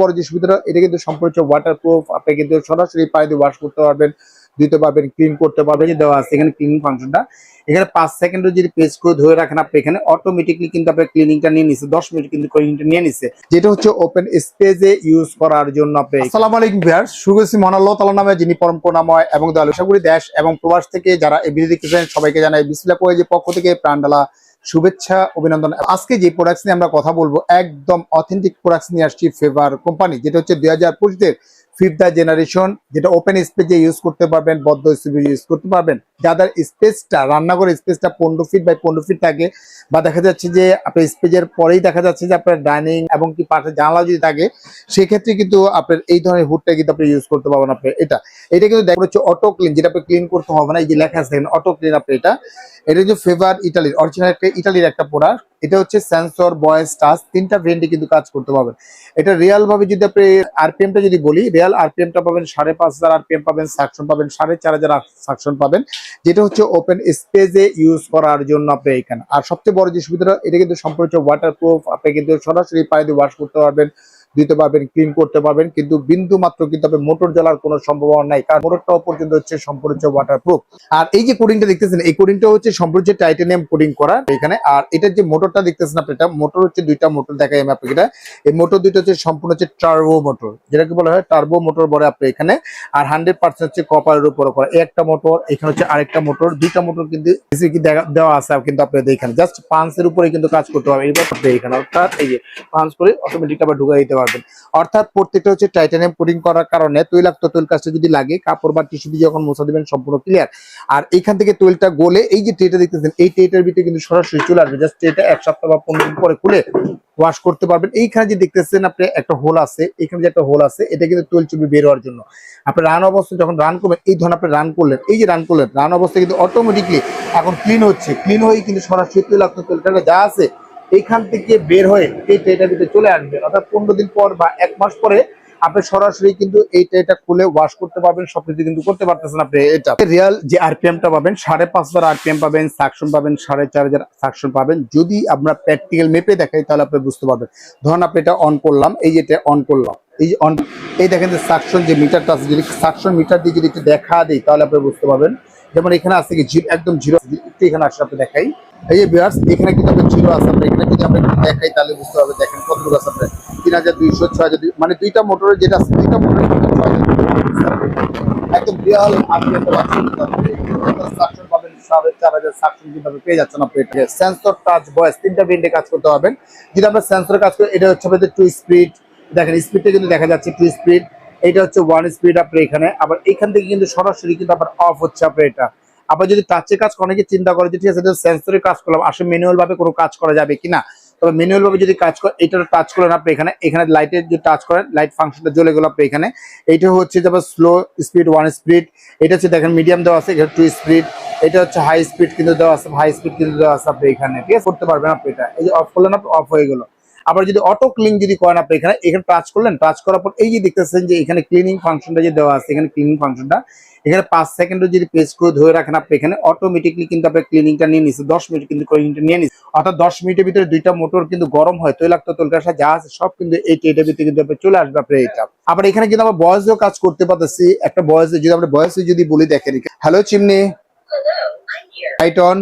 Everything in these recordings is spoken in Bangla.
বড় যে সুবিধাটা, এটা কিন্তু সম্পূর্ণ ওয়াটারপ্রুফ। আপনি কিন্তু সরাসরি পানি দিয়ে ওয়াশ করতে পারবেন, দিতে পারবেন, ক্লিন করতে পারবেন। যে দেওয়া আছে এখানে ক্লিনিং ফাংশনটা, এখানে 5 সেকেন্ড যদি পেস্ট করে ধরে রাখেন আপনি, এখানে অটোমেটিকলি কিন্তু আপনার ক্লিনিংটা নিয়ে নিচ্ছে। 10 মিনিট কিন্তু ক্লিনিংটা নিয়ে নিচ্ছে, যেটা হচ্ছে ওপেন স্পেসে ইউজ করার জন্য। আপনি আসসালামু আলাইকুম ভিউয়ার্স, শুভেচ্ছা মহান আল্লাহ তাআলা নামে, যিনি পরম করুণাময় এবং দয়ালু। আশা করি দেশ এবং প্রবাস থেকে যারা এই ভিডিও দেখতেছেন সবাইকে জানাই বিসমিল্লাহ কলেজের পক্ষ থেকে প্রাণঢালা শুভেচ্ছা, অভিনন্দন। আজকে যে প্রোডাক্টস নিয়ে আমরা কথা বলবো, একদম অথেন্টিক প্রোডাক্টস নিয়ে আসছি ফেভার কোম্পানি, যেটা হচ্ছে 2025 5th জেনারেশন, যেটা ওপেন স্পেসে ইউজ করতে পারবেন, বদ্ধ স্পেসে ইউজ করতে পারবেন। যাদের স্পেসটা, রান্নাঘরের স্পেসটা 15 ফিট বাই 15 ফিট থাকে, বা দেখা যাচ্ছে যে আপনার স্পেসের পরেই দেখা যাচ্ছে যে আপনার ডাইনিং এবং কি পাশে জানালা যদি থাকে, সেক্ষেত্রে কিন্তু আপনার এই ধরনের হুডটা কিন্তু আপনি ইউজ করতে পারবেন। আপনি এটা কিন্তু দেখা হচ্ছে অটো ক্লিন, যেটা আপনি ক্লিন করতে হবে না। এই যে লেখা আছে অটো ক্লিন, আপনি এটা হচ্ছে ফেভার ইটালির অরিজিনাল একটা ইটালির একটা প্রোডাক্ট। এটা হচ্ছে সেন্সর, ভয়েস, টাচ, তিনটা ভেন্টে কিন্তু কাজ করতে পারবেন। এটা রিয়াল ভাবে যদি আপনি আরপিএমটা যদি বলি, রিয়াল আরপিএমটা পাবেন 5,500 আরপিএম পাবেন, সাকশন পাবেন 4,500 সাকশন পাবেন, যেটা হচ্ছে ওপেন স্পেসে ইউজ করার জন্য আপনি এখানে। আর সবচেয়ে বড় যে সুবিধাটা, এটা কিন্তু সম্পূর্ণ ওয়াটারপ্রুফ। আপনি কিন্তু সরাসরি পানি দিয়ে ওয়াশ করতে পারবেন, দিতে পারবেন, ক্লিন করতে পারবেন, কিন্তু বিন্দু মাত্র কিন্তু আপনি মোটর জ্বালার কোনো সম্ভাবনা নাই, কারণ মোটরটাও পর্যন্ত হচ্ছে সম্পূর্ণ ওয়াটারপ্রুফ। আর এই যে কোডিংটা দেখতেছেন, এই কোডিংটা হচ্ছে সম্পূর্ণ টাইটানিয়াম কোডিং করা এখানে। আর এটার যে মোটরটা দেখতেছেন আপনি, এটা মোটর হচ্ছে দুইটা মোটর দেখাই আমি আপনাকে। এটা এই মোটর দুইটা হচ্ছে সম্পূর্ণ হচ্ছে টার্বো মোটর, যেটাকে বলা হয় টার্বো মোটর বলে আপনি এখানে। আর 100% হচ্ছে কপারের উপর করা এই একটা মোটর। এখানে হচ্ছে আরেকটা মোটর, দুইটা মোটর কিন্তু দেওয়া আছে কিন্তু আপনাদের এখানে জাস্ট পাঞ্চের উপরে কিন্তু কাজ করতে হবে। এইবার এখানে অর্থাৎ এই যে পাঞ্চ করে অটোমেটিক আবার ঢুকাই দিতে পারবেন। অর্থাৎ প্রত্যেকটা হচ্ছে টাইটানিয়াম কোটিং করার কারণে তৈলাক্ত তৈল কাজটা যদি লাগে, কাপড় বা টিস্যু দিয়ে যখন মোছা দিবেন সম্পূর্ণ ক্লিয়ার। আর এইখান থেকে তৈলটা গলে এই যে ট্রেটা দেখতেছেন, এই ট্রেটার ভিতরে কিন্তু সরাসরি চলে আসবে। জাস্ট ট্রেটা 1 সপ্তাহ বা 15 দিন পরে খুলে ওয়াশ করতে পারবেন। এইখানে যে দেখতেছেন আপনি একটা হোল আছে, এখানে যে একটা হোল আছে, এটা কিন্তু তৈল চুবি বের হওয়ার জন্য। আপনি রান অবস্থায় যখন রান করবেন, এই ধরনের আপনি রান করলেন, এই যে রান করলেন, রান অবস্থায় কিন্তু অটোমেটিকলি এখন ক্লিন হচ্ছে। ক্লিন হয়ে কিন্তু সরাসরি তৈলাক্ত তৈলটা যা আছে এইখান থেকে বের হয়ে এই ট্রেটার ভিতরে চলে আসবে। অর্থাৎ 15 দিন পর বা 1 মাস পরে আপনি সরাসরি কিন্তু এই ট্রেটা খুলে ওয়াশ করতে পারবেন। সবকিছু কিন্তু করতে পারতেছেন আপনি। এটা রিয়াল যে আরপিএমটা পাবেন 5,500 আরপিএম পাবেন, সাকশন পাবেন 4,500 সাকশন পাবেন। যদি আমরা প্র্যাকটিক্যাল মেপে দেখাই তাহলে আপনি বুঝতে পারবেন। ধরুন আপনি এটা অন করলাম, এই যে এটা অন করলাম, এই যে অন, এই দেখেন যে সাকশন যে মিটারটা আছে, যদি সাকশন মিটার দিয়ে যদি একটু দেখা দিই তাহলে আপনি বুঝতে পারবেন। যেমন এখানে আছে কি একদম জিরো, একটু এখানে আসলে আপনি দেখাই, এই যে ভিউয়ার্স এখানে কিন্তু আপনার জিরো আছে। আপনি এখানে যদি আপনি দেখাই তাহলে বুঝতে পারবেন। দেখেন কতটুকু আছে আপনার 3,200, 6,000, মানে দুইটা মোটরের যেটা আছে, দুইটা মোটরের 6,000 একদম রিয়াল সাকশন পাবেন। 4,500 সাকশন কিন্তু আপনি পেয়ে যাচ্ছেন। আপনি সেন্সর, টাচ, ভয়েস তিনটা ব্যান্ডে কাজ করতে পারবেন। যদি আমরা সেন্সরে কাজ করি, এটা হচ্ছে আমাদের 2 স্পিড। দেখেন স্পিডটা কিন্তু দেখা যাচ্ছে 2 স্পিড, এটা হচ্ছে 1 স্পিড। আপনি এখানে আবার এখান থেকে কিন্তু সরাসরি কিন্তু আবার অফ হচ্ছে। আপনি এটা আবার যদি টাচে কাজ করেন, অনেকে চিন্তা করে যে ঠিক আছে সেন্সরে কাজ করলাম, আসলে ম্যানুয়াল ভাবে কোনো কাজ করা যাবে কিনা। তবে ম্যানুয়াল ভাবে যদি কাজ করে, এটা টাচ করেন আপনি এখানে, এখানে লাইটের যে টাচ করেন, লাইট ফাংশনটা জ্বলে গেল আপনি এখানে। এইটা হচ্ছে যেমন স্লো স্পিড 1 স্পিড, এটা হচ্ছে দেখেন মিডিয়াম দেওয়া আছে, এখানে 2 স্পিড, এটা হচ্ছে হাই স্পিড কিন্তু দেওয়া আছে, হাই স্পিড কিন্তু দেওয়া আছে আপনি এখানে। ঠিক আছে, করতে পারবেন আপনি এটা। এই যে অফ করলেন আপনি, অফ হয়ে গেল। আবার যদি অটো ক্লিন যদি করেন আপনি এখানে, এখানে টাচ করলেন, টাচ করার পর এই যে দেখতেছেন যে এখানে ক্লিনিং ফাংশনটা যে দেওয়া আছে, এখানে ক্লিনিং ফাংশনটা এখানে 5 সেকেন্ড যদি প্রেস করে ধরে রাখেন আপনি, এখানে অটোমেটিকলি কিন্তু আপনার ক্লিনিংটা নিয়ে নিচ্ছে। 10 মিনিট কিন্তু ক্লিনিংটা নিয়ে নিচ্ছে। অর্থাৎ 10 মিনিটের ভিতরে দুইটা মোটর কিন্তু গরম হয়, তৈলাক্ত তৈলকাশা যা আছে সব কিন্তু এই ট্রেটার ভিতরে কিন্তু আপনি চলে আসবে আপনার এটা। আবার এখানে কিন্তু আমরা বয়েসেও কাজ করতে পারতেছি। একটা বয়েসে যদি আমরা বয়েসে যদি বলি, দেখেন হ্যালো চিমনি, লাইট অন,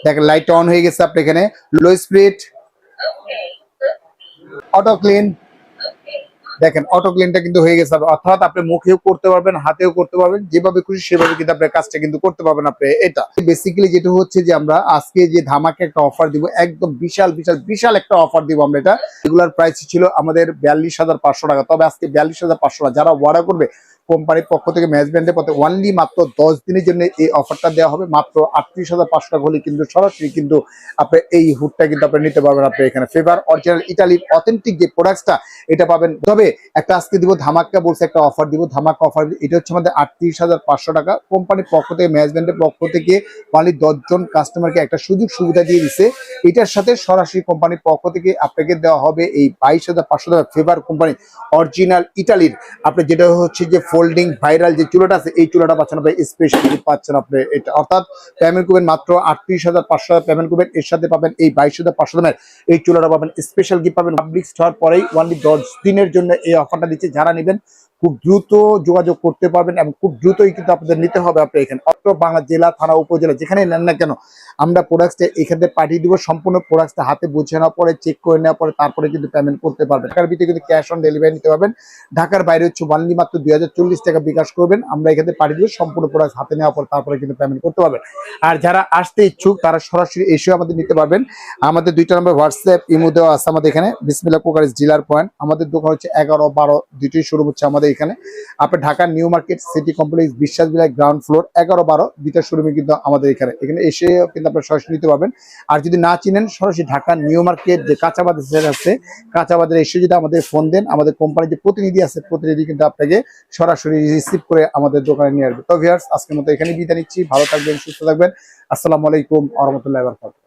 দেখেন লাইট অন হয়ে গেছে আপনি এখানে। লো স্পিড, অটো ক্লিন, দেখেন অটো ক্লিনটা কিন্তু হয়ে গেছে। অর্থাৎ আপনি মুখেও করতে পারবেন, হাতেও করতে পারবেন, যেভাবে খুশি সেভাবে কিন্তু আপনার কাজটা কিন্তু করতে পারবেন আপনি। এটা বেসিক্যালি যেটা হচ্ছে যে আমরা আজকে যে ধামাকে একটা অফার দিব, একদম বিশাল বিশাল বিশাল একটা অফার দিব আমরা। এটা রেগুলার প্রাইস ছিল আমাদের 42,500 টাকা, তবে আজকে 42,500 টাকা যারা অর্ডার করবে কোম্পানির পক্ষ থেকে, ম্যানেজমেন্টের পথে ওনলি মাত্র 10 দিনের জন্য এই অফারটা দেওয়া হবে। মাত্র 38,500 টাকা হলে কিন্তু সরাসরি কিন্তু আপনি এই হুডটা কিন্তু আপনি নিতে পারবেন। আপনি এখানে ফেভার অরিজিনাল ইটালির অথেন্টিক যে প্রোডাক্টটা এটা পাবেন। তবে একটা আজকে দিব ধামাকা, বলছে একটা অফার দিব, ধামাকা অফার। এটা হচ্ছে আমাদের 38,500 টাকা। কোম্পানির পক্ষ থেকে, ম্যানেজমেন্টের পক্ষ থেকে অনলি 10 জন কাস্টমারকে একটা সুযোগ সুবিধা দিয়ে দিচ্ছে। এটার সাথে সরাসরি কোম্পানির পক্ষ থেকে আপনাকে দেওয়া হবে এই 22,500 টাকা ফেভার কোম্পানি অরিজিনাল ইটালির, আপনি যেটা হচ্ছে যে ফোল্ডিং ভাইরাল যে চুলাটা আছে এই চুলাটা পাচ্ছেন আপনি, স্পেশালি পাচ্ছেন আপনি এটা, অর্থাৎ পেমেন্ট করবেন মাত্র 38,500 পেমেন্ট করবেন, এর সাথে পাবেন এই 22,500 দামের এই চুলাটা পাবেন, স্পেশাল গিফট পাবেন। পাবলিক স্টোর পরেই অনলি 10 দিনের জন্য এই অফারটা দিচ্ছে, যারা নেবেন খুব দ্রুত যোগাযোগ করতে পারবেন এবং খুব দ্রুতই কিন্তু আপনাদের নিতে হবে। আপনি এখানে অত্র বাংলা জেলা, থানা, উপজেলা যেখানে নেন না কেন আমরা প্রোডাক্টটা এখান থেকে পাঠিয়ে দিব। সম্পূর্ণ প্রোডাক্টটা হাতে বুঝে নেওয়ার পরে, চেক করে নেওয়ার পরে তারপরে কিন্তু পেমেন্ট করতে পারবেন। ঢাকার ভিতরে কিন্তু ক্যাশ অন ডেলিভারি নিতে পারবেন, ঢাকার বাইরে হচ্ছে অনলি মাত্র 2040 টাকা বিকাশ করবেন, আমরা এখান থেকে পাঠিয়ে দিব। সম্পূর্ণ প্রোডাক্ট হাতে নেওয়ার পর তারপরে কিন্তু পেমেন্ট করতে পারবেন। আর যারা আসতে ইচ্ছুক তারা সরাসরি এসেও আমাদের নিতে পারবেন। আমাদের 2টা নম্বর হোয়াটসঅ্যাপ ইমো দেওয়া আছে আমাদের এখানে। বিসমিল্লাহ কুকারিজ ডিলার পয়েন্ট, আমাদের দোকান হচ্ছে 11, 12 দুটোই শুরু হচ্ছে আমাদের এখানে। আপনার ঢাকার নিউ মার্কেট সিটি কমপ্লেক্স বিশ্বাস বিলায় গ্রাউন্ড ফ্লোর 11, 12 দুইটা শোরুমে কিন্তু আমাদের এখানে এসে কিন্তু আপনারা সরাসরি নিতে পারবেন। আর যদি না চিনেন সরাসরি ঢাকার নিউ মার্কেট যে কাঁচা বাজার আছে, কাঁচা বাজারে এসে যদি আমাদের ফোন দেন, আমাদের কোম্পানির যে প্রতিনিধি আছে প্রতিনিধি কিন্তু আপনাকে সরাসরি রিসিভ করে আমাদের দোকানে নিয়ে আসবে। তো ভিউয়ার্স আজকের মতো এখানে বিদায় নিচ্ছি, ভালো থাকবেন, সুস্থ থাকবেন। আসসালামু আলাইকুম ওয়া রাহমাতুল্লাহি ওয়া বারাকাতুহু।